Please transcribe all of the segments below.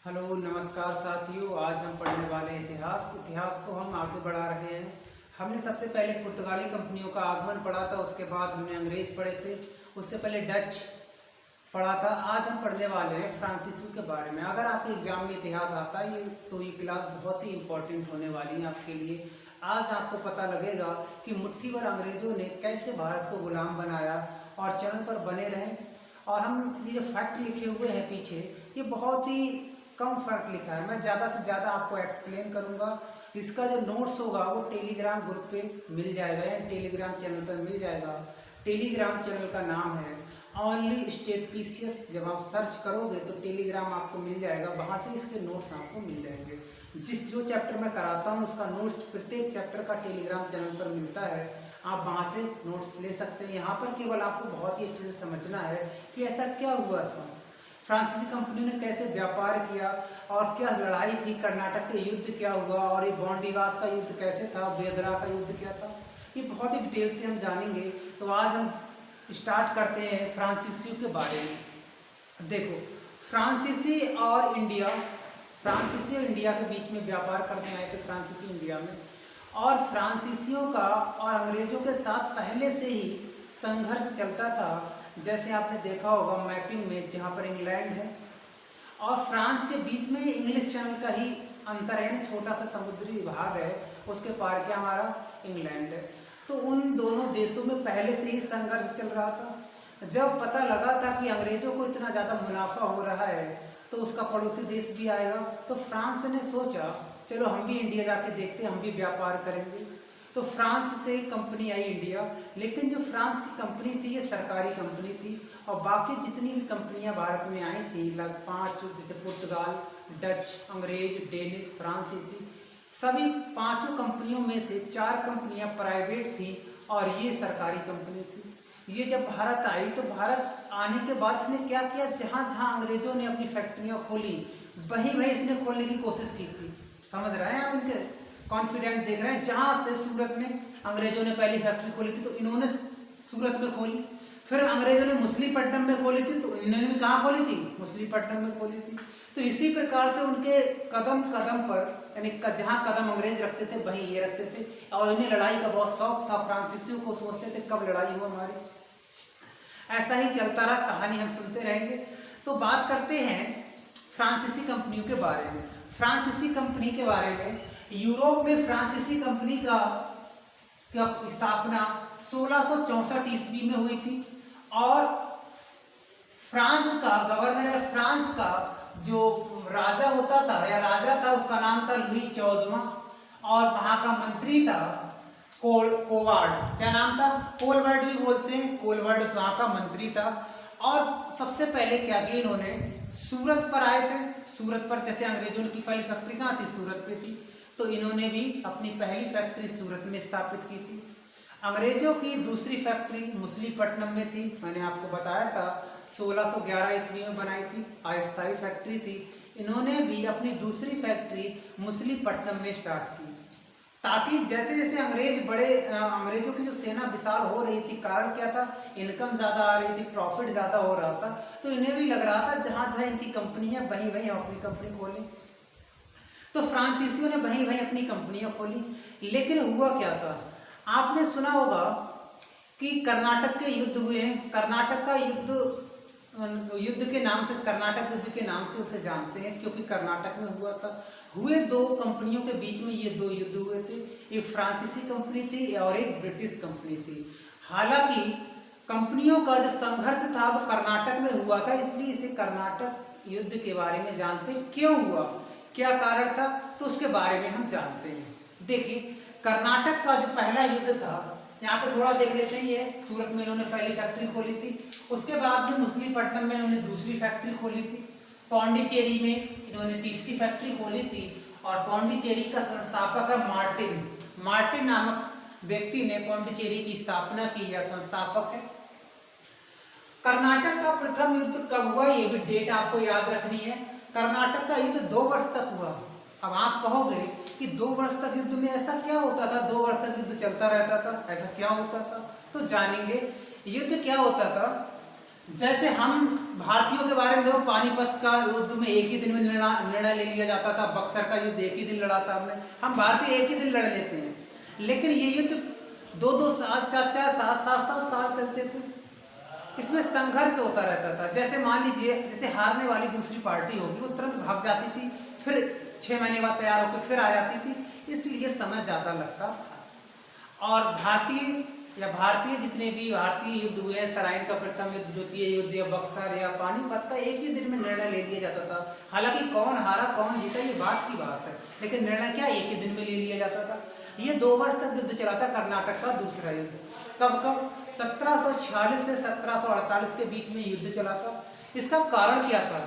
Hello नमस्कार साथियों। आज हम पढ़ने वाले हैं इतिहास को हम आगे बढ़ा रहे हैं। हमने सबसे पहले पुर्तगाली कंपनियों का आगमन पढ़ा था, उसके बाद हमने अंग्रेज पढ़े थे, उससे पहले डच पढ़ा था। आज हम पढ़ने वाले हैं फ्रांसीसी के बारे में। अगर आपके एग्जाम में इतिहास आता है तो ये क्लास बहुत ही इंपॉर्टेंट होने वाली है आपके लिए। आज आपको पता लगेगा कि मुट्ठी भर अंग्रेजों ने कैसे भारत को गुलाम बनाया और चरण पर बने रहे। और हम ये फैक्ट लिखे हुए हैं पीछे, ये बहुत ही कम फैक्ट लिखा है। मैं ज़्यादा से ज़्यादा आपको एक्सप्लेन करूँगा। इसका जो नोट्स होगा वो टेलीग्राम ग्रुप पे मिल जाएगा या टेलीग्राम चैनल पर मिल जाएगा। टेलीग्राम चैनल का नाम है ओनली स्टेटपिशियस। जब आप सर्च करोगे तो टेलीग्राम आपको मिल जाएगा, वहाँ से इसके नोट्स आपको मिल जाएंगे। जो चैप्टर मैं कराता हूँ उसका नोट्स प्रत्येक चैप्टर का टेलीग्राम चैनल पर मिलता है, आप वहाँ से नोट्स ले सकते हैं। यहाँ पर केवल आपको बहुत ही अच्छे से समझना है कि ऐसा क्या हुआ था, फ्रांसीसी कंपनी ने कैसे व्यापार किया और क्या लड़ाई थी, कर्नाटक के युद्ध क्या हुआ और ये बॉन्डिवास का युद्ध कैसे था, बेदरा का युद्ध क्या था, ये बहुत ही डिटेल से हम जानेंगे। तो आज हम स्टार्ट करते हैं फ्रांसीसियों के बारे में। देखो, फ्रांसीसी और इंडिया के बीच में व्यापार करने आए थे फ्रांसीसी इंडिया में। और फ्रांसीसियों का और अंग्रेजों के साथ पहले से ही संघर्ष चलता था। जैसे आपने देखा होगा मैपिंग में, जहाँ पर इंग्लैंड है और फ्रांस के बीच में इंग्लिश चैनल का ही अंतर है, छोटा सा समुद्री भाग है, उसके पार क्या हमारा इंग्लैंड है। तो उन दोनों देशों में पहले से ही संघर्ष चल रहा था। जब पता लगा था कि अंग्रेजों को इतना ज़्यादा मुनाफा हो रहा है तो उसका पड़ोसी देश भी आएगा, तो फ्रांस ने सोचा चलो हम भी इंडिया जाके देखते हैं, हम भी व्यापार करेंगे। तो फ्रांस से कंपनी आई इंडिया, लेकिन जो फ्रांस की कंपनी थी ये सरकारी कंपनी थी और बाकी जितनी भी कंपनियां भारत में आई थी लगभग 5, जैसे पुर्तगाल, डच, अंग्रेज, डेनिश, फ्रांसीसी, सभी 5 कंपनियों में से 4 कंपनियां प्राइवेट थी और ये सरकारी कंपनी थी। ये जब भारत आई तो भारत आने के बाद इसने क्या किया, जहाँ जहाँ अंग्रेजों ने अपनी फैक्ट्रियाँ खोली वहीं वहीं इसने खोलने की कोशिश की थी। समझ रहे हैं आप, उनके कॉन्फिडेंट देख रहे हैं। जहाँ से सूरत में अंग्रेजों ने पहली फैक्ट्री खोली थी तो इन्होंने सूरत में खोली, फिर अंग्रेजों ने मछलीपट्टनम में खोली थी तो इन्होंने भी कहाँ खोली थी, मछलीपट्टनम में खोली थी। तो इसी प्रकार से उनके कदम कदम पर, यानी जहाँ कदम अंग्रेज रखते थे वहीं ये रखते थे। और इन्हें लड़ाई का बहुत शौक था, फ्रांसीसियों को सोचते थे कब लड़ाई हो हमारी। ऐसा ही चलता रहा, कहानी हम सुनते रहेंगे। तो बात करते हैं फ्रांसीसी कंपनियों के बारे में। फ्रांसीसी कंपनी के बारे में, यूरोप में फ्रांसीसी कंपनी का स्थापना 1664 ईस्वी में हुई थी। और फ्रांस का गवर्नर, फ्रांस का जो राजा होता था या राजा था, उसका नाम था लुई 14वां और वहां का मंत्री था कोवार्ड। क्या नाम था, कोलवर्ड भी बोलते हैं, कोलवर्ड वहां का मंत्री था। और सबसे पहले क्या किया इन्होंने, सूरत पर आए थे। सूरत पर, जैसे अंग्रेजों की पहली फैक्ट्री कहाँ थी, सूरत पे थी, तो इन्होंने भी अपनी पहली फैक्ट्री सूरत में स्थापित की थी। अंग्रेजों की दूसरी फैक्ट्री मछलीपट्टनम में थी, मैंने आपको बताया था 1611 ईस्वी में बनाई थी, अस्थायी फैक्ट्री थी। इन्होंने भी अपनी दूसरी फैक्ट्री मछलीपट्टनम में स्टार्ट की, ताकि जैसे जैसे अंग्रेजों की जो सेना विशाल हो रही थी, कारण क्या था, इनकम ज़्यादा आ रही थी, प्रॉफिट ज़्यादा हो रहा था, तो इन्हें भी लग रहा था जहाँ जहाँ इनकी कंपनी है वहीं वहीं अपनी कंपनी खोलें। तो फ्रांसीसियों ने वहीं वहीं अपनी कंपनियां खोली। लेकिन हुआ क्या था, आपने सुना होगा कि कर्नाटक के युद्ध हुए हैं। कर्नाटक का युद्ध के नाम से, कर्नाटक युद्ध के नाम से उसे जानते हैं क्योंकि कर्नाटक में हुआ था। हुए 2 कंपनियों के बीच में ये 2 युद्ध हुए थे, एक फ्रांसीसी कंपनी थी और एक ब्रिटिश कंपनी थी। हालांकि कंपनियों का जो संघर्ष था वो कर्नाटक में हुआ था, इसलिए इसे कर्नाटक युद्ध के बारे में जानते हैं। क्यों हुआ, क्या कारण था, तो उसके बारे में हम जानते हैं। देखिए, कर्नाटक का जो पहला युद्ध था, यहाँ पे थोड़ा देख लेते हैं। ये सूरत में इन्होंने पहली फैक्ट्री खोली थी, उसके बाद में मछलीपट्टनम में इन्होंने दूसरी फैक्ट्री खोली थी, पौंडीचेरी में इन्होंने तीसरी फैक्ट्री खोली थी। और पौंडीचेरी का संस्थापक है मार्टिन नामक व्यक्ति ने पौंडीचेरी की स्थापना की, या संस्थापक है। कर्नाटक का प्रथम युद्ध कब हुआ, ये भी डेट आपको याद रखनी है। कर्नाटक का युद्ध 2 वर्ष तक हुआ। अब आप कहोगे कि 2 वर्ष तक युद्ध में ऐसा क्या होता था, 2 वर्ष तक युद्ध चलता रहता था, ऐसा क्या होता था, तो जानेंगे। युद्ध क्या होता था, जैसे हम भारतीयों के बारे में देखो, पानीपत का युद्ध में एक ही दिन में निर्णय ले लिया जाता था, बक्सर का युद्ध एक ही दिन लड़ा था हमने, हम भारतीय एक ही दिन लड़ लेते हैं। लेकिन ये युद्ध 2-2 साल, 4-4 साल, 7-7 साल चलते थे। इसमें संघर्ष होता रहता था। जैसे मान लीजिए, जैसे हारने वाली दूसरी पार्टी होगी, वो तुरंत भाग जाती थी, फिर 6 महीने बाद तैयार होकर फिर आ जाती थी, इसलिए समय ज़्यादा लगता था। और भारतीय जितने भी भारतीय युद्ध हुए, तराइन का प्रथम युद्ध, द्वितीय युद्ध या बक्सर या पानीपत का, एक ही दिन में निर्णय ले लिया जाता था। हालांकि कौन हारा कौन जीता ये बात की बात है, लेकिन निर्णय क्या एक ही दिन में ले लिया जाता था। ये 2 वर्ष तक युद्ध चला था, कर्नाटक का दूसरा युद्ध। कब 1746 से 1748 के बीच में युद्ध चला था। इसका कारण क्या था?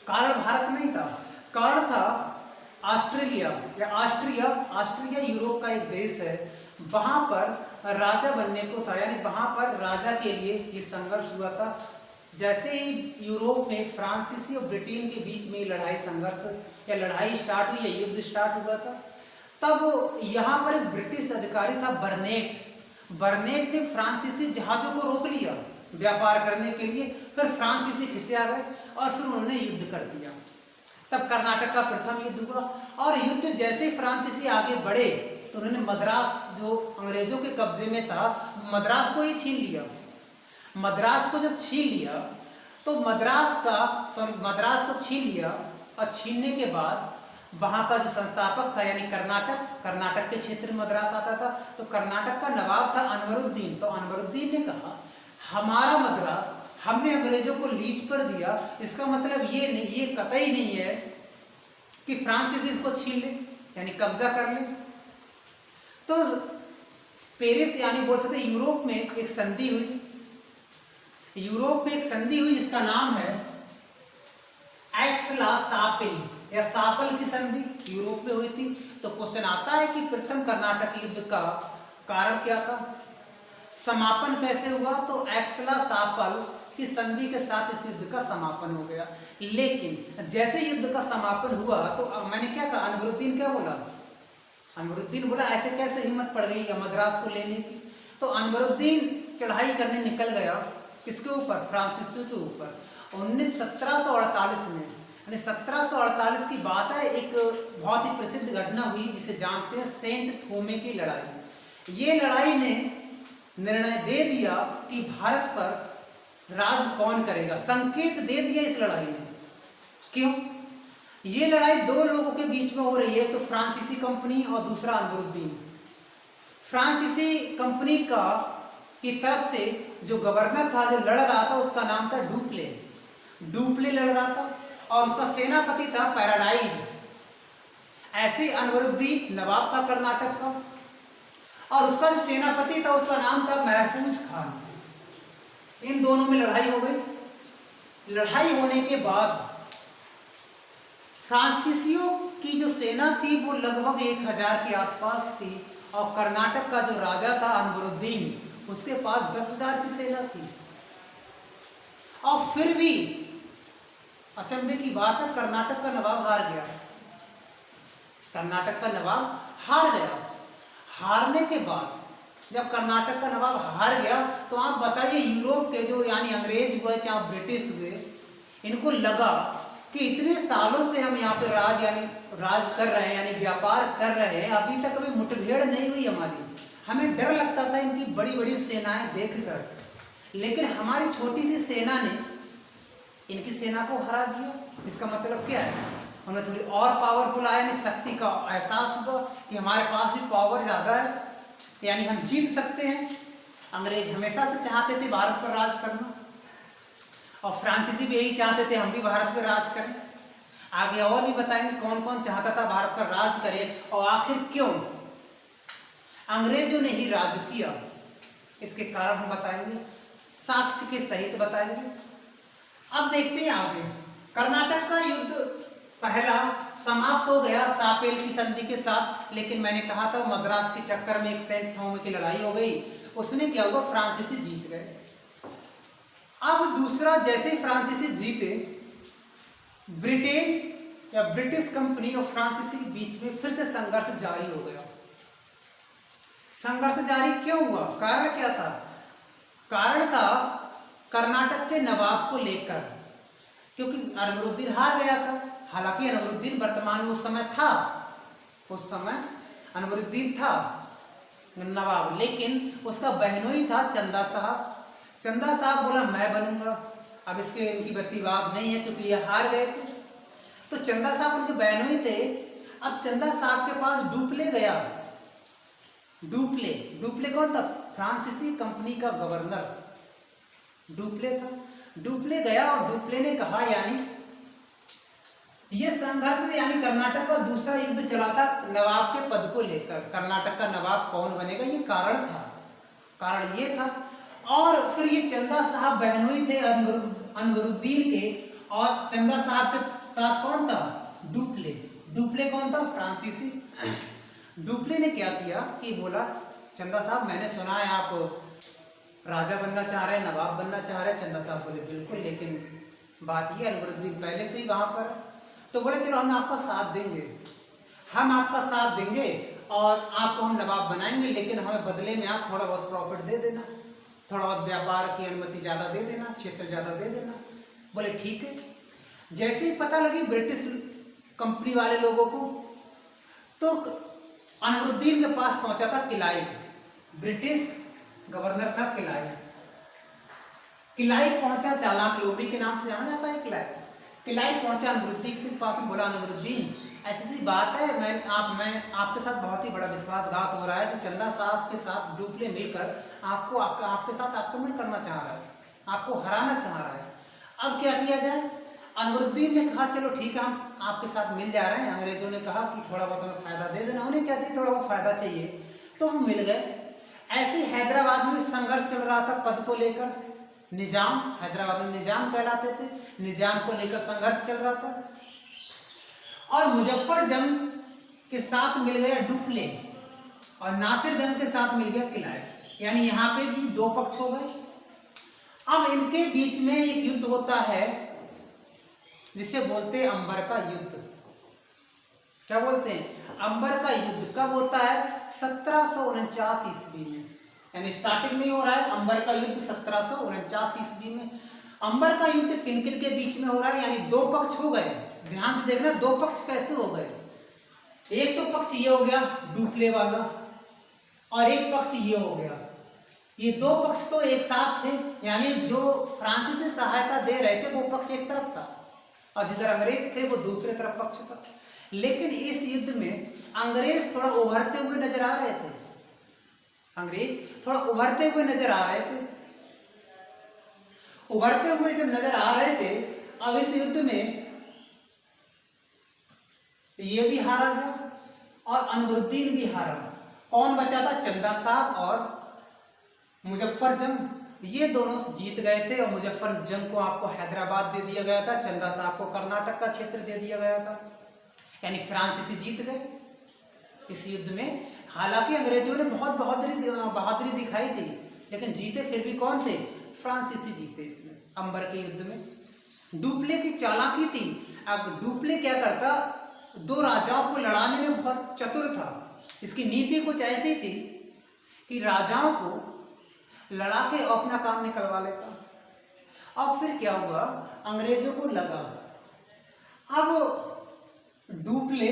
कारण भारत नहीं था, कारण था ऑस्ट्रेलिया या ऑस्ट्रिया यूरोप का एक देश है। वहां पर राजा बनने को था, यानी वहां पर राजा के लिए ये संघर्ष हुआ था। जैसे ही यूरोप में फ्रांसीसी और ब्रिटेन के बीच में लड़ाई स्टार्ट हुई या युद्ध स्टार्ट हुआ था, तब यहाँ पर एक ब्रिटिश अधिकारी था बर्नेट ने फ्रांसीसी जहाजों को रोक लिया व्यापार करने के लिए। फिर फ्रांसीसी खिसे आ गए और फिर उन्होंने युद्ध कर दिया। तब कर्नाटक का प्रथम युद्ध हुआ। और युद्ध जैसे फ्रांसीसी आगे बढ़े तो उन्होंने मद्रास, जो अंग्रेजों के कब्जे में था, मद्रास को ही छीन लिया। मद्रास को जब छीन लिया तो मद्रास को छीन लिया, और छीनने के बाद वहाँ का जो संस्थापक था, यानी कर्नाटक के क्षेत्र में मद्रास आता था, तो कर्नाटक का नवाब था अनवरुद्दीन। तो अनवरुद्दीन ने कहा, हमारा मद्रास हमने अंग्रेजों को लीज पर दिया, इसका मतलब ये कतई नहीं है कि फ्रांसीसी इसको छीन ले, यानी कब्जा कर ले। तो पेरिस, यानी बोल सकते यूरोप में एक संधि हुई जिसका नाम है एक्स-ला-सापिल या सापल की संधि, यूरोप में हुई थी। तो क्वेश्चन आता है कि प्रथम कर्नाटक युद्ध का कारण क्या था, समापन कैसे हुआ? तो एक्स-ला-सापल की संधि के साथ इस युद्ध का समापन हो गया। लेकिन जैसे युद्ध का समापन हुआ तो मैंने क्या कहा, अनवरुद्दीन बोला ऐसे कैसे हिम्मत पड़ गई मद्रास को लेने की। तो अनवरुद्दीन चढ़ाई करने निकल गया, किसके ऊपर? फ्रांसीसियों के ऊपर। 1748 में, यानी 1748 की बात है, एक बहुत ही प्रसिद्ध घटना हुई जिसे जानते हैं सेंट थोमे की लड़ाई। ये लड़ाई ने निर्णय दे दिया कि भारत पर राज कौन करेगा, संकेत दे दिया इस लड़ाई ने। क्यों? ये लड़ाई 2 लोगों के बीच में हो रही है, तो फ्रांसीसी कंपनी और दूसरा अनवरुद्दीन। फ्रांसीसी कंपनी की तरफ से जो गवर्नर था, जो लड़ रहा था, उसका नाम था डुप्ले लड़ रहा था, और उसका सेनापति था पैराडाइज। ऐसे अनवरुद्दीन नवाब था कर्नाटक का, और उसका जो सेनापति था उसका नाम था महफूज खान। इन दोनों में लड़ाई हो गई। लड़ाई होने के बाद फ्रांसीसियों की जो सेना थी वो लगभग 1000 के आसपास थी, और कर्नाटक का जो राजा था अनवरुद्दीन, उसके पास 10,000 की सेना थी। और फिर भी अचंभे की बात है, कर्नाटक का नवाब हार गया। हारने के बाद जब कर्नाटक का नवाब हार गया, तो आप बताइए यूरोप के जो, यानी अंग्रेज हुए चाहे ब्रिटिश हुए, इनको लगा कि इतने सालों से हम यहाँ पे राज कर रहे हैं, यानी व्यापार कर रहे हैं, अभी तक कभी मुठभेड़ नहीं हुई हमारी। हमें डर लगता था इनकी बड़ी बड़ी सेनाएं देखकर, लेकिन हमारी छोटी सी सेना ने इनकी सेना को हरा दिया। इसका मतलब क्या है? हमें थोड़ी और पावरफुल आया, यानी शक्ति का एहसास हुआ कि हमारे पास भी पावर ज़्यादा है, यानी हम जीत सकते हैं। अंग्रेज हमेशा से चाहते थे भारत पर राज करना, और फ्रांसीसी भी यही चाहते थे हम भी भारत पर राज करें। आगे और भी बताएंगे कौन कौन चाहता था भारत पर राज करे, और आखिर क्यों अंग्रेजों ने ही राज किया, इसके कारण हम बताएंगे, साक्ष्य के सहित बताएंगे। अब देखते हैं आगे। कर्नाटक का युद्ध पहला समाप्त हो गया सापेल की संधि के साथ, लेकिन मैंने कहा था मद्रास के चक्कर में एक सेंट थॉमस की लड़ाई हो गई, उसमें क्या हुआ, फ्रांसीसी जीत गए। अब दूसरा, जैसे फ्रांसीसी जीते, ब्रिटेन या ब्रिटिश कंपनी और फ्रांसीसी के बीच में फिर से संघर्ष जारी हो गया। संघर्ष जारी क्यों हुआ? कारण क्या था? कारण था कर्नाटक के नवाब को लेकर, क्योंकि अनवरुद्दीन हार गया था। हालांकि अनवरुद्दीन वर्तमान में उस समय अनवरुद्दीन था नवाब, लेकिन उसका बहनोई था चंदा साहब। चंदा साहब बोला मैं बनूंगा। अब इसके इनकी बस की बात नहीं है, क्योंकि ये हार गए थे। तो चंदा साहब उनके बहनोई थे। अब चंदा साहब के पास डुप्ले गया। डुप्ले कौन था? फ्रांसीसी कंपनी का गवर्नर डुप्ले था। डुप्ले गया और डुप्ले ने कहा, यानी ये संघर्ष, यानी कर्नाटक का दूसरा युद्ध चला था नवाब के पद को लेकर। कर्नाटक का नवाब कौन बनेगा, ये कारण ये था। और फिर ये चंदा साहब बहनोई थे अनवरुद्दीन के, और चंदा साहब के साथ कौन था? डुप्ले कौन था? फ्रांसीसी। डुप्ले ने क्या किया कि बोला, चंदा साहब मैंने सुना है आप राजा बनना चाह रहे हैं, नवाब बनना चाह रहे हैं। चंदा साहब बोले बिल्कुल, लेकिन बात ये अनवरुद्दीन पहले से ही वहां पर है। तो बोले चलो हम आपका साथ देंगे और आपको हम नवाब बनाएंगे, लेकिन हमें बदले में आप थोड़ा बहुत प्रॉफिट दे देना, थोड़ा बहुत व्यापार की अनुमति ज़्यादा दे देना, क्षेत्र ज़्यादा दे देना। बोले ठीक है। जैसे ही पता लगी ब्रिटिश कंपनी वाले लोगों को, तो अनवरुद्दीन के पास पहुंचा था क्लाइव। ब्रिटिश गवर्नर था क्लाइव पहुंचा, चालाक लोमड़ी के नाम से जाना जाता है क्लाइव पहुंचा अनवरुद्दीन के पास में। बोला अनवरुद्दीन ऐसी बात है, मैं आपके साथ बहुत ही बड़ा विश्वासघात हो रहा है। जो चंदा साहब के साथ डुप्ले मिलकर आपके साथ आक्रमण करना चाह रहा है, आपको हराना चाह रहा है। अब क्या किया जाए? अनवरुद्दीन ने कहा चलो ठीक है, हम आपके साथ मिल जा रहे हैं। अंग्रेजों ने कहा कि थोड़ा बहुत हमें फायदा दे देना। उन्हें क्या चाहिए? थोड़ा बहुत फायदा चाहिए, तो हम मिल गए। ऐसे हैदराबाद में संघर्ष चल रहा था पद को लेकर। निजाम, हैदराबाद में निजाम कहलाते थे, निजाम को लेकर संघर्ष चल रहा था। और मुजफ्फर जंग के साथ मिल गया डुप्ले, और नासिर जंग के साथ मिल गया क्लाइव। यानी यहाँ पे भी दो पक्ष हो गए। अब इनके बीच में एक युद्ध होता है जिसे बोलते हैं अंबर का युद्ध। क्या बोलते हैं? अंबर का युद्ध कब होता है? 1749 ईस्वी में, यानी स्टार्टिंग में हो रहा है अंबर का युद्ध 1749 ईस्वी में। अंबर का युद्ध किन किन के बीच में हो रहा है? यानी दो पक्ष हो गए। ध्यान से देखना, दो पक्ष कैसे हो गए। एक तो पक्ष ये हो गया डुप्ले वाला, और एक पक्ष ये हो गया। ये दो पक्ष तो एक साथ थे, यानी जो फ्रांसीसी सहायता दे रहे थे वो पक्ष एक तरफ था, और जिधर अंग्रेज थे वो दूसरे तरफ पक्ष था। लेकिन इस युद्ध में अंग्रेज थोड़ा उभरते हुए नजर आ रहे थे। उभरते हुए जब नजर आ रहे थे, अब इस युद्ध में ये भी हारा गया और अनवरुद्दीन भी हारा। कौन बचा था? चंदा साहब और मुजफ्फर जंग। ये दोनों जीत गए थे, और मुजफ्फर जंग को आपको हैदराबाद दे दिया गया था, चंदा साहब को कर्नाटक का क्षेत्र दे दिया गया था। यानी फ्रांसीसी जीत गए इस युद्ध में। हालांकि अंग्रेजों ने बहुत बहादुरी दिखाई थी, लेकिन जीते फिर भी कौन थे? फ्रांसीसी जीते इसमें, अंबर के युद्ध में। डुप्ले की चालाकी थी। अब डुप्ले क्या करता? दो राजाओं को लड़ाने में बहुत चतुर था। इसकी नीति कुछ ऐसी थी कि राजाओं को लड़ा के अपना काम निकलवा लेता। अब फिर क्या हुआ? अंग्रेजों को लगा अब डुप्ले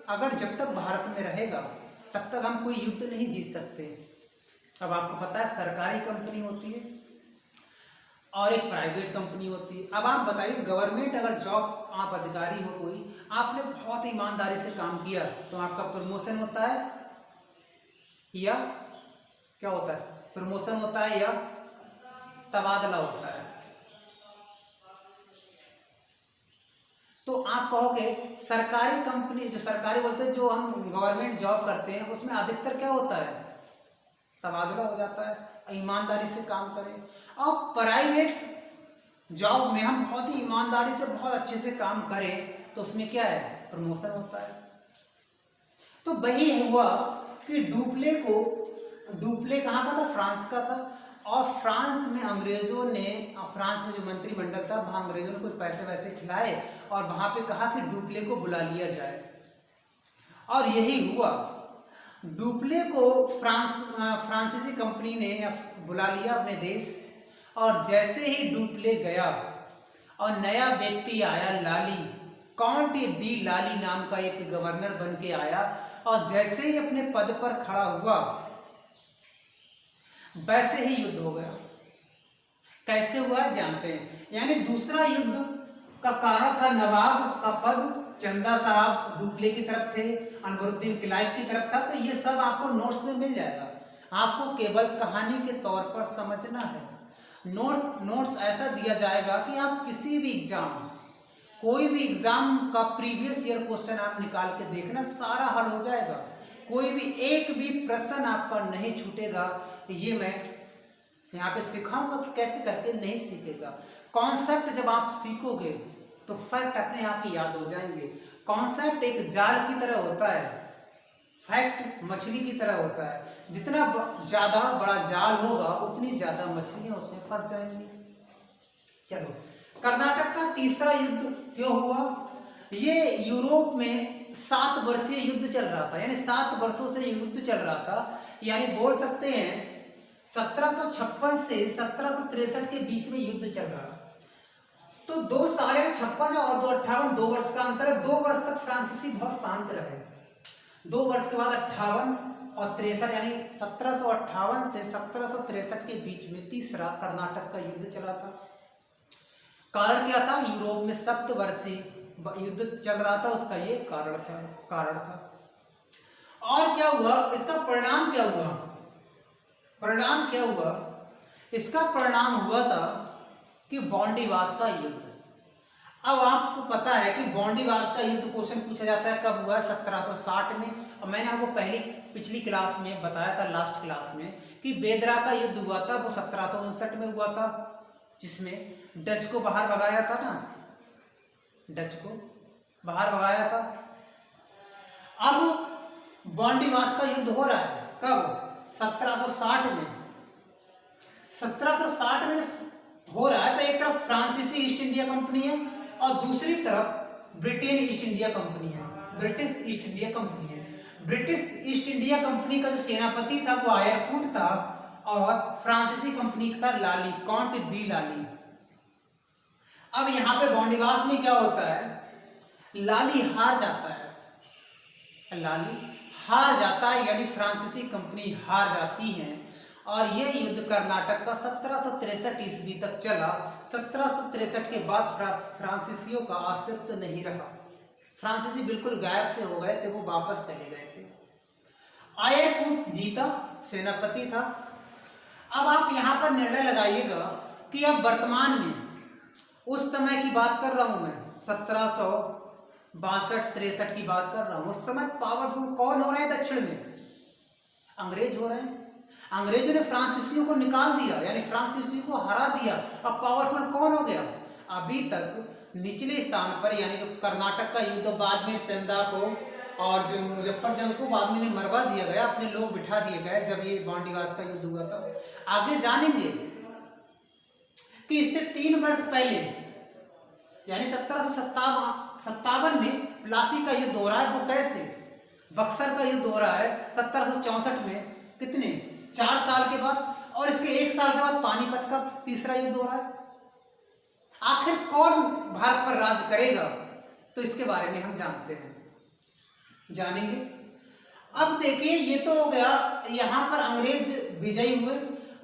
अगर जब तक भारत में रहेगा तब तक हम कोई युद्ध नहीं जीत सकते। अब आपको पता है सरकारी कंपनी होती है और एक प्राइवेट कंपनी होती है। अब आप बताइए, गवर्नमेंट अगर जॉब आप अधिकारी हो, कोई आपने बहुत ईमानदारी से काम किया तो आपका प्रमोशन होता है या क्या होता है? प्रमोशन होता है या तबादला होता है। तो आप कहोगे सरकारी कंपनी, जो सरकारी बोलते हैं, जो हम गवर्नमेंट जॉब करते हैं उसमें अधिकतर क्या होता है? तबादला हो जाता है, ईमानदारी से काम करें। और प्राइवेट जॉब में हम बहुत ही ईमानदारी से बहुत अच्छे से काम करें तो उसमें क्या है? प्रमोशन होता है। तो वही हुआ कि डुप्ले कहाँ का था? फ्रांस का था। और फ्रांस में अंग्रेजों ने, फ्रांस में जो मंत्रिमंडल था वहाँ अंग्रेजों ने कुछ पैसे वैसे खिलाए और वहाँ पे कहा कि डुप्ले को बुला लिया जाए। और यही हुआ, डुप्ले को फ्रांसीसी कंपनी ने बुला लिया अपने देश। और जैसे ही डुप्ले गया और नया व्यक्ति आया लाली, काउंट डी लाली नाम का एक गवर्नर बन के आया, और जैसे ही अपने पद पर खड़ा हुआ वैसे ही युद्ध हो गया। कैसे हुआ है जानते हैं। यानी दूसरा युद्ध का कारण था नवाब का पद, चंदा साहब डुप्ले की तरफ थे, अनवरुद्दीन किलाइव की तरफ था। तो ये सब आपको नोट्स में मिल जाएगा, आपको केवल कहानी के तौर पर समझना है। नोट्स ऐसा दिया जाएगा कि आप किसी भी एग्जाम, कोई भी एग्जाम का प्रीवियस ईयर क्वेश्चन आप निकाल के देखना, सारा हल हो जाएगा, कोई भी एक भी प्रश्न आपका नहीं छूटेगा। ये मैं यहाँ पे सिखाऊंगा कि कैसे करके नहीं सीखेगा। कॉन्सेप्ट जब आप सीखोगे तो फैक्ट अपने आप ही याद हो जाएंगे। कॉन्सेप्ट एक जाल की तरह होता है, फैक्ट मछली की तरह होता है। जितना ज्यादा बड़ा जाल होगा उतनी ज्यादा मछलियां उसमें फंस जाएंगी। चलो, कर्नाटक का तीसरा युद्ध क्यों हुआ? ये यूरोप में 7 वर्षीय युद्ध चल रहा था, यानी 7 वर्षों से युद्ध चल रहा था। यानी बोल सकते हैं 1756 से 1763 के बीच में युद्ध चल रहा। तो 2 साल 56 और 258, 2 वर्ष का अंतर है। 2 वर्ष तक फ्रांसीसी बहुत शांत रहे। 2 वर्ष के बाद 58 और 63, यानी 1758 से 1763 के बीच में तीसरा कर्नाटक का युद्ध चला था। कारण क्या था? यूरोप में 7 वर्षीय युद्ध चल रहा था, उसका ये कारण था। और क्या हुआ? इसका परिणाम क्या हुआ? इसका परिणाम हुआ था कि बॉन्डीवास का युद्ध। अब आपको पता है कि बॉन्डीवास का युद्ध क्वेश्चन पूछा जाता है कब हुआ? 1760 में। और मैंने आपको पिछली क्लास में बताया था, लास्ट क्लास में, कि बेदरा का युद्ध हुआ था, वो 1759 में हुआ था, जिसमें डच को बाहर भगाया था ना, डच को बाहर भगाया था। अब बॉन्डीवास का युद्ध हो रहा है कब? 1760 में। 1760 में हो रहा है तो एक तरफ फ्रांसीसी ईस्ट इंडिया कंपनी है और दूसरी तरफ ब्रिटेन ईस्ट इंडिया कंपनी है, ब्रिटिश ईस्ट इंडिया कंपनी है। ब्रिटिश ईस्ट इंडिया कंपनी का जो सेनापति था वो आयरकूट था, और फ्रांसीसी कंपनी का लाली, काउंट डी लाली। अब यहाँ पे बॉन्डीवास में क्या होता है? लाली हार जाता है, यानी फ्रांसीसी कंपनी हार जाती है, और ये युद्ध कर्नाटक का 1763 ईस्वी तक चला। 1763 के बाद फ्रांसीसियों का अस्तित्व नहीं रहा, फ्रांसीसी बिल्कुल गायब से हो गए थे, वो वापस चले गए थे। आयरकूट जीता, सेनापति था। अब आप यहाँ पर निर्णय लगाइएगा कि अब वर्तमान में, उस समय की बात कर रहा हूं मैं, 1762-63 की बात कर रहा हूं। उस समय पावरफुल कौन हो रहे हैं दक्षिण में? अंग्रेज हो रहे हैं। अंग्रेजों ने फ्रांसीसियों को निकाल दिया, यानी फ्रांसीसियों को हरा दिया। अब पावरफुल कौन हो गया? अभी तक निचले स्थान पर, यानी जो कर्नाटक का युद्ध, बाद में चंदा को और जो मुजफ्फरजंग को बाद में मरवा दिया गया, अपने लोग बिठा दिए गए जब ये बॉन्डीवास का युद्ध हुआ था। आगे जानेंगे कि इससे 3 वर्ष पहले, यानी 1757 में प्लासी का युद्ध हो रहा है। वो कैसे? बक्सर का युद्ध हो रहा है 1764 में, कितने 4 साल के बाद, और इसके 1 साल के बाद पानीपत का तीसरा युद्ध हो रहा है। आखिर कौन भारत पर राज करेगा? तो इसके बारे में हम जानेंगे। अब देखिए, ये तो हो गया, यहां पर अंग्रेज विजयी हुए।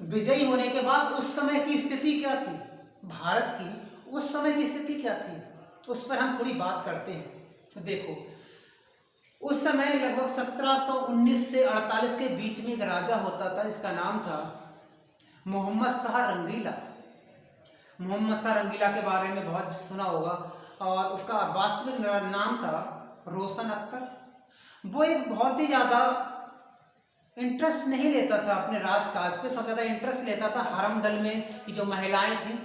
विजयी होने के बाद उस समय की स्थिति क्या थी? भारत की उस समय की स्थिति क्या थी, उस पर हम थोड़ी बात करते हैं। तो देखो, उस समय लगभग 1719 से 48 के बीच में एक राजा होता था, इसका नाम था मोहम्मद शाह रंगीला। मोहम्मद शाह रंगीला के बारे में बहुत सुना होगा, और उसका वास्तविक नाम था रोशन अख्तर। वो एक बहुत ही ज़्यादा इंटरेस्ट नहीं लेता था अपने राजकाज पे, सबसे ज़्यादा इंटरेस्ट लेता था हरम दल में, कि जो महिलाएं थीं,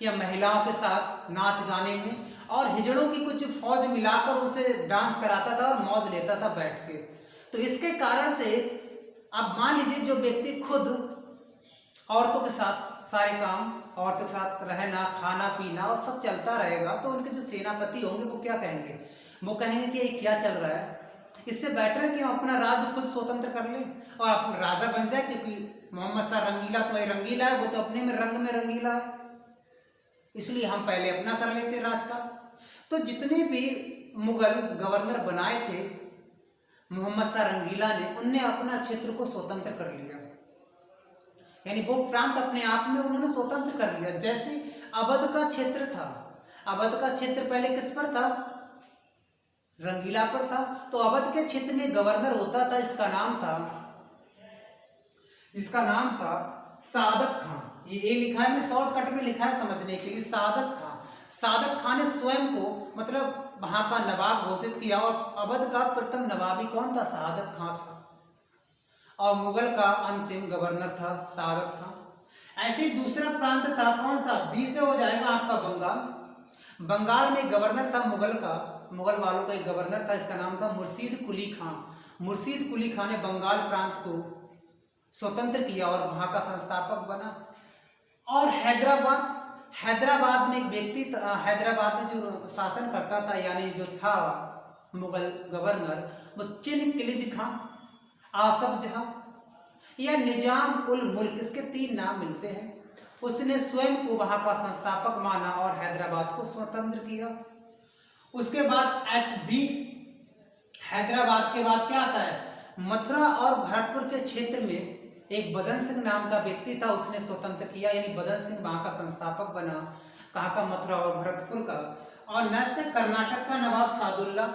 या महिलाओं के साथ नाच गाने में, और हिजड़ों की कुछ फौज मिलाकर उनसे डांस कराता था और मौज लेता था बैठ के। तो इसके कारण से अब मान लीजिए, जो व्यक्ति खुद औरतों के साथ सारे काम, औरतों के साथ रहना, खाना पीना और सब चलता रहेगा, तो उनके जो सेनापति होंगे वो क्या कहेंगे? वो कहेंगे कि ये क्या चल रहा है, इससे बेटर है कि हम अपना राज्य खुद स्वतंत्र कर लें और अपना राजा बन जाए, क्योंकि मोहम्मद शाह रंगीला तो वही रंगीला है, वो तो अपने में रंग में रंगीला है, इसलिए हम पहले अपना कर लेते राजकाज। तो जितने भी मुगल गवर्नर बनाए थे मोहम्मद शाह रंगीला ने, उनने अपना क्षेत्र को स्वतंत्र कर लिया, यानी वो प्रांत अपने आप में उन्होंने स्वतंत्र कर लिया। जैसे अवध का क्षेत्र था, अवध का क्षेत्र पहले किस पर था? रंगीला पर था। तो अवध के क्षेत्र में गवर्नर होता था, इसका नाम था सादत खान। ये लिखा है, मैं शॉर्टकट में लिखा है समझने के लिए, सादत खान। सादत खान ने स्वयं को मतलब वहां का नवाब घोषित किया, और अवध का प्रथम नवाबी कौन था? सादत खान था, और मुगल का अंतिम गवर्नर था सादत खान। ऐसे ही दूसरा प्रांत था, कौन सा? बी से हो जाएगा आपका बंगाल। बंगाल में गवर्नर था मुगल वालों का एक गवर्नर था, इसका नाम था मुर्शीद कुली खान। मुर्शीद कुली खान ने बंगाल प्रांत को स्वतंत्र किया और वहां का संस्थापक बना। और हैदराबाद में एक व्यक्ति, हैदराबाद में जो शासन करता था, यानी जो था मुगल गवर्नर, वो चिनकिलिज खान, आसफ जहां या निजाम उल मुल्क, इसके 3 नाम मिलते हैं। उसने स्वयं को वहां का संस्थापक माना और हैदराबाद को स्वतंत्र किया। उसके बाद एक्ट बी, हैदराबाद के बाद क्या आता है? मथुरा और भरतपुर के क्षेत्र में एक बदन सिंह नाम का व्यक्ति था, उसने स्वतंत्र किया, यानी बदन सिंह वहां का संस्थापक बना, कहाँ का? मथुरा और भरतपुर का। और नेक्स्ट है कर्नाटक का नवाब सादुल्ला।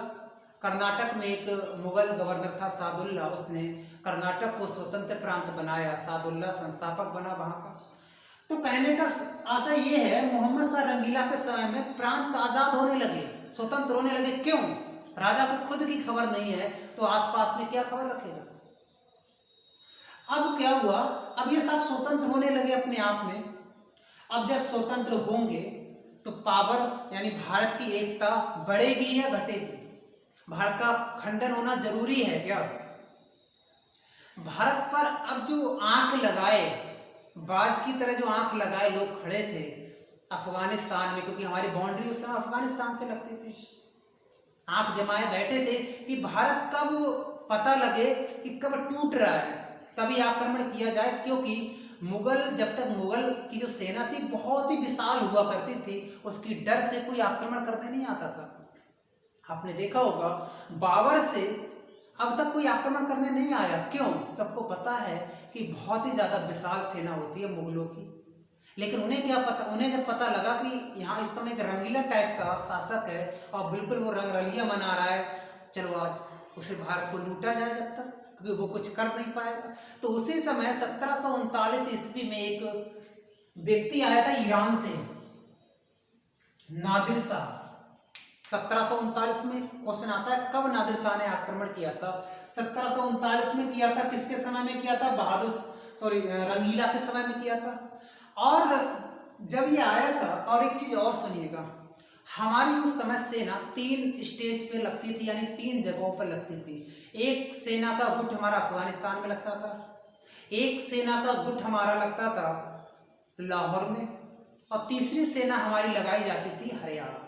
कर्नाटक में एक मुगल गवर्नर था सादुल्ला, उसने कर्नाटक को स्वतंत्र प्रांत बनाया, सादुल्ला संस्थापक बना वहां का। तो कहने का आशा ये है, मोहम्मद शाह रंगीला के समय में प्रांत आजाद होने लगे, स्वतंत्र होने लगे। क्यों? राजा को खुद की खबर नहीं है, तो आसपास में क्या खबर रखेगा? अब क्या हुआ? अब ये सब स्वतंत्र होने लगे अपने आप में। अब जब स्वतंत्र होंगे तो पावर यानी भारत की एकता बढ़ेगी या घटेगी? भारत का खंडन होना जरूरी है क्या? भारत पर अब जो आंख लगाए, बाज की तरह जो आंख लगाए लोग खड़े थे अफगानिस्तान में, क्योंकि हमारी बाउंड्री उस समय अफगानिस्तान से लगती थी, आंख जमाए बैठे थे कि भारत कब पता लगे कि कब टूट रहा है, तभी आक्रमण किया जाए। क्योंकि जब तक मुगल की जो सेना थी बहुत ही विशाल हुआ करती थी, उसकी डर से कोई आक्रमण करने नहीं आता था। आपने देखा होगा बाबर से अब तक कोई आक्रमण करने नहीं आया। क्यों? सबको पता है कि बहुत ही ज्यादा विशाल सेना होती है मुगलों की। लेकिन उन्हें क्या पता? उन्हें जब पता लगा कि यहाँ इस समय एक रंगीला टाइप का शासक है और बिल्कुल वो रंगरलिया मना रहा है, चलो आज उसे भारत को लूटा जाए जब तक, क्योंकि वो कुछ कर नहीं पाएगा। तो उसी समय 1739 ईस्वी में एक व्यक्ति आया था ईरान से, नादिर शाह। 1739 में क्वेश्चन आता है कब नादिर शाह ने आक्रमण किया था? 1739 में किया था। किसके समय में किया था? रंगीला के समय में किया था। और जब ये आया था, और एक चीज और सुनिएगा, हमारी उस समय सेना 3 स्टेज पे लगती थी, यानी 3 जगहों पर लगती थी। एक सेना का गुट हमारा अफगानिस्तान में लगता था, एक सेना का गुट हमारा लगता था लाहौर में, और तीसरी सेना हमारी लगाई जाती थी हरियाणा।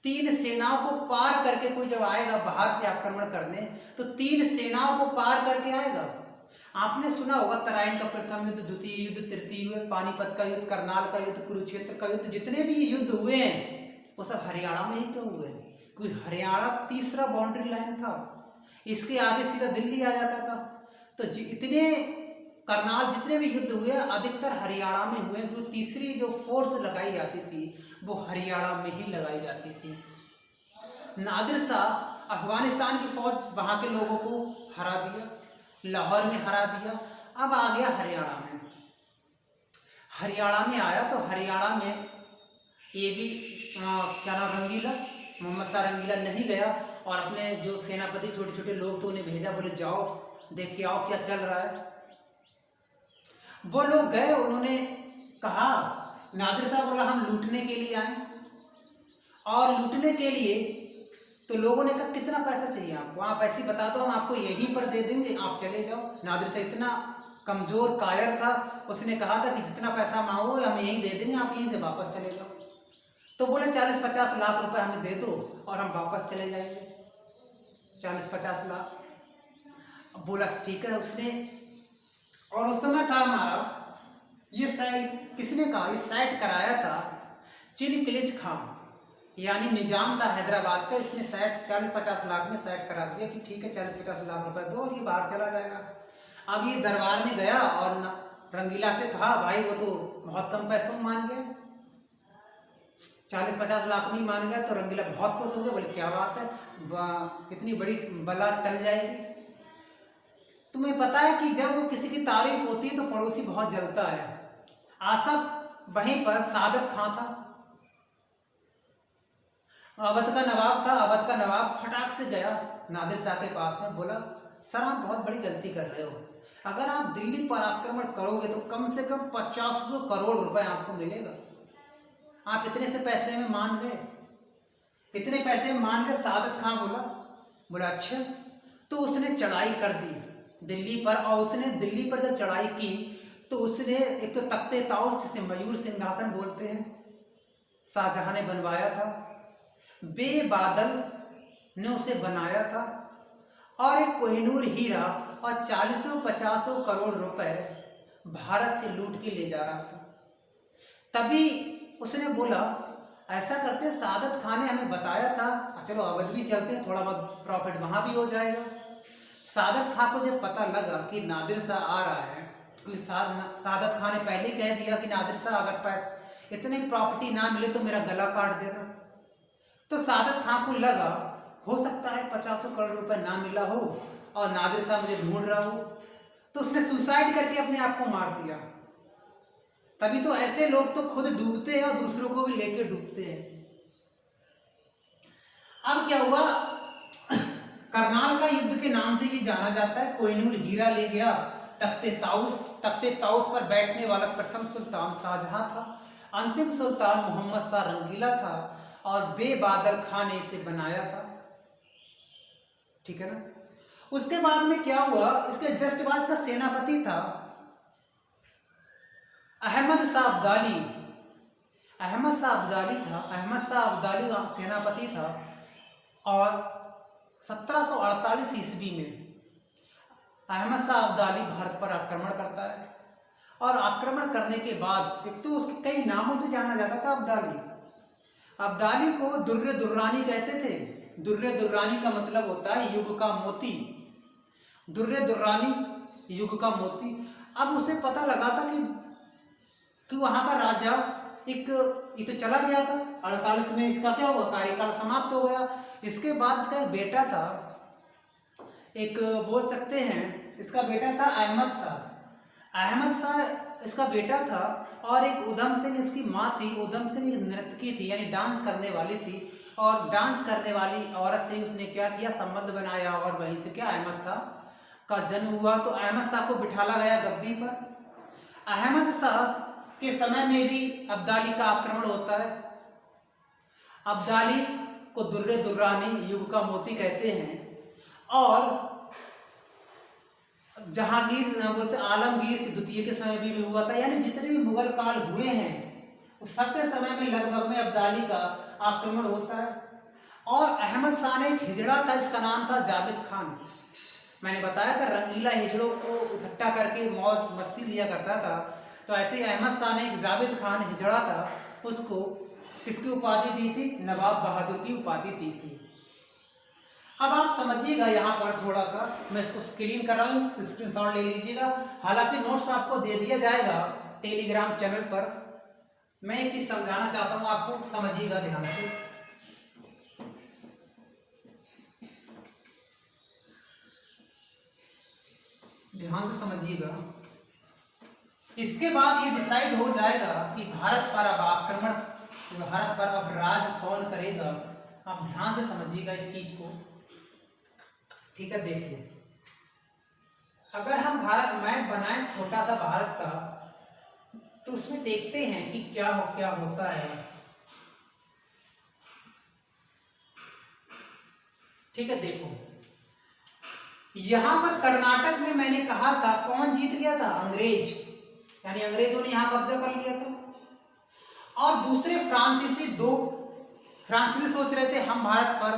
3 सेनाओं को पार करके कोई जब आएगा बाहर से आक्रमण करने, तो 3 सेनाओं को पार करके आएगा। आपने सुना होगा तराइन का प्रथम युद्ध, द्वितीय युद्ध, तृतीय युद्ध, पानीपत का युद्ध, करनाल का युद्ध, कुरुक्षेत्र का युद्ध, जितने भी युद्ध हुए हैं वो सब हरियाणा में ही क्यों हुए? क्योंकि हरियाणा तीसरा बाउंड्री लाइन था, इसके आगे सीधा दिल्ली आ जाता था। तो इतने करनाल जितने भी युद्ध हुए अधिकतर हरियाणा में हुए, जो तीसरी जो फोर्स लगाई जाती थी वो हरियाणा में ही लगाई जाती थी। नादिर शाह अफगानिस्तान की फौज वहां के लोगों को हरा दिया, लाहौर में हरा दिया। अब आ गया हरियाणा में। हरियाणा में आया तो हरियाणा में ये भी क्या नाम, रंगीला, मोहम्मद शाह रंगीला नहीं गया और अपने जो सेनापति छोटे छोटे लोग तो उन्हें भेजा, बोले जाओ देख के आओ क्या चल रहा है। वो लोग गए, उन्होंने कहा, नादिर शाह बोला हम लूटने के लिए आए, और लूटने के लिए तो लोगों ने कहा कितना पैसा चाहिए आपको, आप ऐसे बता दो हम आपको यहीं पर दे देंगे, आप चले जाओ। नादिर शाह इतना कमजोर कायर था, उसने कहा था कि जितना पैसा मांगोगे हम यहीं दे देंगे, आप यहीं से वापस चले जाओ। तो बोले 40-50 लाख रुपए हमें दे दो और हम वापस चले जाएंगे। 40-50 लाख बोला ठीक है। उसने और उस समय था हमारा ये साइट, किसने कहा, ये साइट कराया था चिनकिलिज खान, यानी निजाम था हैदराबाद का। इसने साइट 40-50 लाख में साइट करा दिया कि ठीक है 40-50 लाख रुपए दो और ये बाहर चला जाएगा। अब ये दरबार में गया और रंगीला से कहा भाई वो तो बहुत कम पैसों में मान गया, 40-50 लाख में ही मान गया। तो रंगीला बहुत खुश हो गया, बोले क्या बात है, इतनी बड़ी बला टल जाएगी। तुम्हें पता है कि जब वो किसी की तारीफ होती है तो पड़ोसी बहुत जलता है। आसफ वहीं पर सादत खां था, अवध का नवाब था। अवध का नवाब फटाक से गया नादिर शाह के पास में, बोला सर आप बहुत बड़ी गलती कर रहे हो, अगर आप दिल्ली पर आक्रमण करोगे तो कम से कम 50 करोड़ रुपए आपको मिलेगा। आप इतने से पैसे में मान गए, इतने पैसे में मान गए। सादत खां बोला अच्छा। तो उसने चढ़ाई कर दी दिल्ली पर, और उसने दिल्ली पर जब चढ़ाई की तो उसने एक तो तख्ते ताउस, जिसे मयूर सिंहासन बोलते हैं, शाहजहां ने बनवाया था, बेबादल ने उसे बनाया था, और एक कोहिनूर हीरा और 40-50 करोड़ रुपए भारत से लूट के ले जा रहा था। तभी उसने बोला ऐसा करते, सादत खान ने हमें बताया था, चलो अवध भी चलते हैं, थोड़ा बहुत प्रॉफिट वहां भी हो जाएगा। सादत खान को जब पता लगा कि नादिर शाह आ रहा है, क्योंकि सादत खान ने पहले कह दिया कि नादिर शाह अगर पैसे इतनी प्रॉपर्टी ना मिले तो मेरा गला काट देना। तो सादत खान को लगा हो सकता है 50 करोड़ रुपए ना मिला हो और नादिर शाह मुझे ढूंढ रहा हो, तो उसने सुसाइड करके अपने आप को मार दिया। तभी तो ऐसे लोग तो खुद डूबते हैं और दूसरों को भी लेके डूबते हैं। अब क्या हुआ, करनाल का युद्ध के नाम से ये जाना जाता है। कोहिनूर हीरा ले गया, तख्ते ताउस पर बैठने वाला प्रथम सुल्तान शाहजहां था, अंतिम सुल्तान मोहम्मद शाह रंगीला था, और बेबादल खान ने इसे बनाया था। ठीक है ना। उसके बाद में क्या हुआ, इसके जस्ट बाद इसका सेनापति था अहमद शाह अब्दाली। अहमद शाह अब्दाली सेनापति था, और 1748 ईस्वी में अहमद शाह अब्दाली भारत पर आक्रमण करता है। और आक्रमण करने के बाद एक तो उसके कई नामों से जाना जाता था अब्दाली को दुर्रे दुर्रानी कहते थे। दुर्रे दुर्रानी का मतलब होता है युग का मोती, दुर्रे दुर्रानी युग का मोती। अब उसे पता लगा था कि वहां का राजा एक ये तो चला गया था, 48 में इसका क्या हुआ, कार्यकाल समाप्त हो गया। इसके बाद इसका एक बेटा था, एक बोल सकते हैं इसका बेटा था अहमद शाह इसका बेटा था, और एक उधम सिंह इसकी माँ थी। उधम सिंह एक नर्तकी थी, यानी डांस करने वाली थी, और डांस करने वाली औरत से उसने क्या किया, संबंध बनाया, और वहीं से क्या अहमद शाह का जन्म हुआ। तो अहमद शाह को बिठाला गया गद्दी पर। अहमद शाह के समय में भी अब्दाली का आक्रमण होता है। अब्दाली को दुर्रे दुर्रानी युग का मोती कहते हैं, और जहांगीर बोलते आलमगीर के द्वितीय के समय भी हुआ था। यानी जितने भी मुगल काल हुए हैं उस सबके समय में लगभग में अब्दाली का आक्रमण होता है। और अहमद शाह ने एक हिजड़ा था, इसका नाम था जावेद खान। मैंने बताया था रंगीला हिजड़ों को इकट्ठा करके मौज मस्ती लिया करता था, तो ऐसे ही अहमद शाह ने एक जावेद खान हिजड़ा था, उसको किसकी उपाधि दी थी, नवाब बहादुर की उपाधि दी थी। अब आप समझिएगा, यहाँ पर थोड़ा सा मैं इसको स्क्रीन कर रहा हूँ, स्क्रीनशॉट ले लीजिएगा। हालांकि नोट्स आपको दे दिया जाएगा टेलीग्राम चैनल पर। मैं एक चीज समझाना चाहता हूँ आपको, समझिएगा ध्यान से। ध्यान से समझिएगा। इसके बाद ये डिसाइड हो जाएगा कि भारत पर अब आक्रमण, भारत पर अब राज कौन करेगा। आप ध्यान से समझिएगा इस चीज को, ठीक है। देखिए, अगर हम मैप बनाए छोटा सा भारत का, तो उसमें देखते हैं कि क्या होता है। ठीक है, देखो यहां पर कर्नाटक में मैंने कहा था कौन जीत गया था, अंग्रेज, यानी अंग्रेजों ने यहां कब्जा कर लिया था। और दूसरे फ्रांसीसी सोच रहे थे हम भारत पर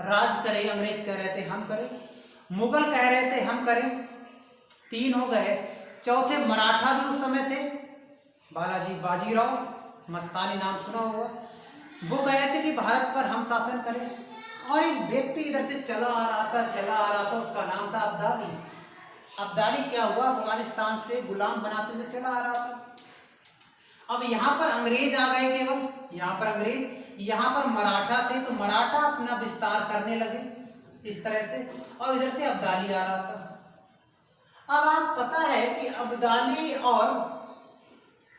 राज करें, अंग्रेज कह रहे थे हम करें, मुगल कह रहे थे हम करें। 3 हो गए। चौथे मराठा भी उस समय थे, बालाजी बाजीराव मस्तानी नाम सुना होगा। वो कह रहे थे कि भारत पर हम शासन करें, और एक व्यक्ति इधर से चला आ रहा था, उसका नाम था अब्दाली। अब्दाली क्या हुआ, अफगानिस्तान से गुलाम बनाते हुए चला आ रहा था। अब यहाँ पर अंग्रेज आ गए, केवल यहाँ पर अंग्रेज, यहाँ पर मराठा थे, तो मराठा अपना विस्तार करने लगे इस तरह से, और इधर से अब्दाली आ रहा था। अब आप पता है कि अब्दाली और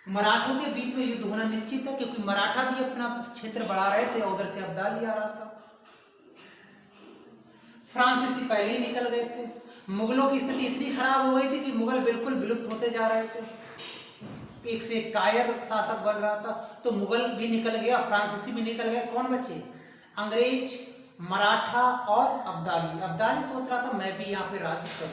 मराठों के बीच में युद्ध होना निश्चित है, क्योंकि मराठा भी अपना क्षेत्र बढ़ा रहे थे और उधर से अब्दाली आ रहा था। फ्रांसीसी पहले ही निकल गए थे। मुगलों की स्थिति इतनी खराब हो गई थी कि मुगल बिल्कुल विलुप्त होते जा रहे थे, एक से एक कायर शासक बन रहा था। तो मुगल भी निकल गया, फ्रांसीसी भी निकल गया, कौन बचे? अंग्रेज, मराठा और अब्दाली। अब्दाली सोच रहा था मैं भी यहाँ पे राज करूं,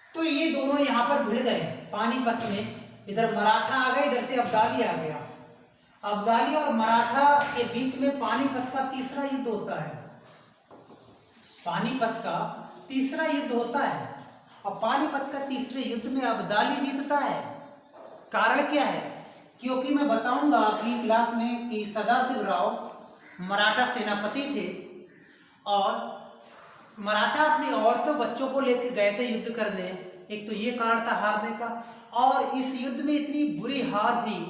तो ये दोनों यहाँ पर भिड़ गए पानीपत में। इधर मराठा आ गए, इधर से अब्दाली आ गया। अब्दाली और मराठा के बीच में पानीपत का तीसरा युद्ध होता है। पानीपत का तीसरा युद्ध होता है, और पानीपत का तीसरे युद्ध में अब्दाली जीतता है। कारण क्या है? क्योंकि मैं बताऊंगा अगली क्लास में कि सदाशिवराव मराठा सेनापति थे, और मराठा अपनी औरतों बच्चों को लेकर गए थे युद्ध करने। एक तो ये कारण था हारने का, और इस युद्ध में इतनी बुरी हार हुई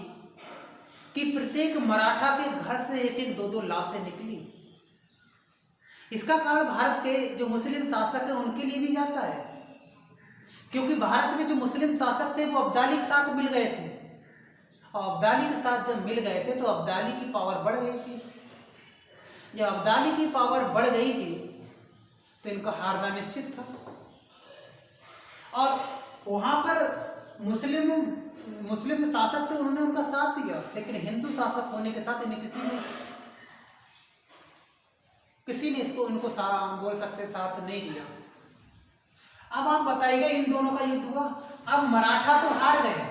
कि प्रत्येक मराठा के घर से एक एक दो दो लाशें निकली। इसका कारण भारत के जो मुस्लिम शासक है उनके लिए भी जाता है, क्योंकि भारत में जो मुस्लिम शासक थे वो अब्दाली के साथ मिल गए थे, और अब्दाली के साथ जब मिल गए थे तो अब्दाली की पावर बढ़ गई थी। जब अब्दाली की पावर बढ़ गई थी तो इनका हारना निश्चित था। और वहां पर मुस्लिम शासक थे, उन्होंने उनका साथ दिया, लेकिन हिंदू शासक होने के साथ इन्हें किसी ने इसको इनको बोल सकते साथ नहीं दिया। अब आप बताइएगा, इन दोनों का युद्ध हुआ। अब मराठा तो हार गए,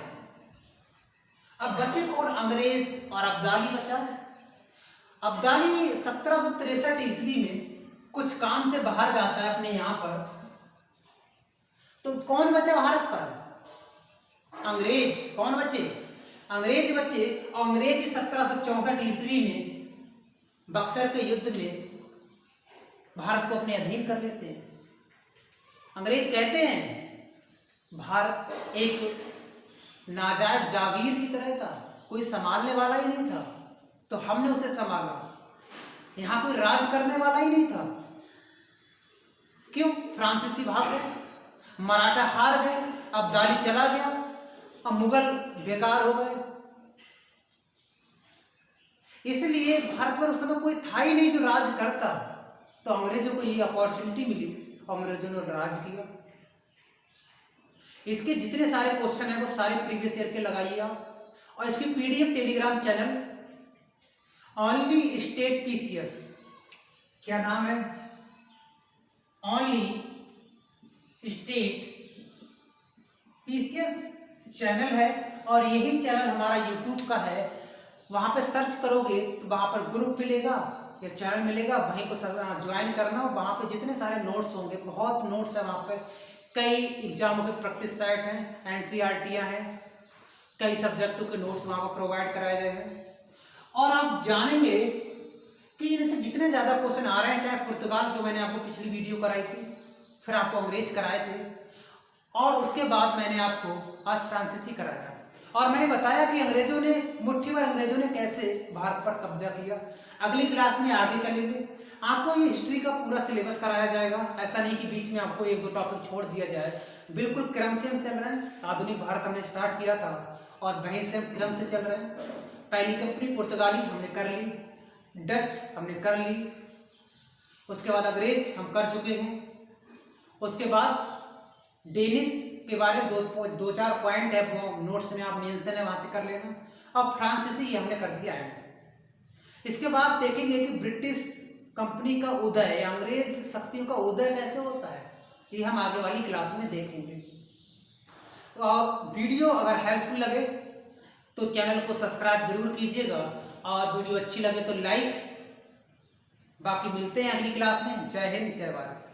अब बचे कौन? अंग्रेज और अब्दाली बचा है। अब्दाली 1763 ईस्वी में कुछ काम से बाहर जाता है अपने यहाँ पर, तो कौन बचा भारत पर? अंग्रेज। कौन बचे? अंग्रेज बचे। और अंग्रेज 1764 ईस्वी में बक्सर के युद्ध में भारत को अपने अधीन कर लेते हैं। अंग्रेज कहते हैं भारत एक नाजायज जागीर की तरह था, कोई संभालने वाला ही नहीं था, तो हमने उसे संभाला। यहाँ कोई राज करने वाला ही नहीं था। क्यों? फ्रांसीसी भाग गए, मराठा हार गए, अब्दाली चला गया, अब मुगल बेकार हो गए। इसलिए भारत पर उस समय कोई था ही नहीं जो राज करता, तो अंग्रेजों को ये अपॉर्चुनिटी मिली, अंग्रेजों ने राज किया। इसके जितने सारे क्वेश्चन हैं वो सारे प्रीवियस ईयर के लगाइए आप, और इसकी PDF Telegram channel only state PCS, क्या नाम है? ओनली स्टेट पीसीएस चैनल है, और यही चैनल हमारा यूट्यूब का है। वहाँ पे सर्च करोगे तो वहाँ पर ग्रुप मिलेगा या चैनल मिलेगा, वहीं को ज्वाइन करना। और वहाँ पे जितने सारे नोट्स होंगे, बहुत नोट्स है वहाँ पर, कई एग्जामों के प्रैक्टिस सेट हैं, एनसीईआरटीयाँ हैं, कई सब्जेक्टों के नोट्स वहाँ पर प्रोवाइड कराए गए हैं। और आप जानेंगे कि इनसे जितने ज़्यादा क्वेश्चन आ रहे हैं, चाहे पुर्तगाल जो मैंने आपको पिछली वीडियो कराई थी, फिर आपको अंग्रेज कराए थे, और उसके बाद मैंने आपको आज फ्रांसीसी कराया, और मैंने बताया कि अंग्रेजों ने, मुट्ठी भर अंग्रेजों ने कैसे भारत पर कब्जा किया। अगली क्लास में आगे चलेंगे, आपको ये हिस्ट्री का पूरा सिलेबस कराया जाएगा। ऐसा नहीं कि बीच में आपको एक दो टॉपिक छोड़ दिया जाए, बिल्कुल क्रम से हम चल रहे हैं। आधुनिक भारत हमने स्टार्ट किया था और वहीं से हम क्रम से चल रहे हैं। पहली कंपनी पुर्तगाली हमने कर ली, डच हमने कर ली, उसके बाद अंग्रेज हम कर चुके हैं, उसके बाद डेनिश के बारे में दो चार पॉइंट है, वो नोट्स में आप मेंशन है, वहाँ से कर लेना। अब फ्रांसीसी हमने कर दिया है। इसके बाद देखेंगे कि ब्रिटिश कंपनी का उदय, अंग्रेज शक्तियों का उदय कैसे होता है, ये हम आगे वाली क्लास में देखेंगे। और वीडियो अगर हेल्पफुल लगे तो चैनल को सब्सक्राइब जरूर कीजिएगा, और वीडियो अच्छी लगे तो लाइक। बाकी मिलते हैं अगली क्लास में। जय हिंद, जय भारत।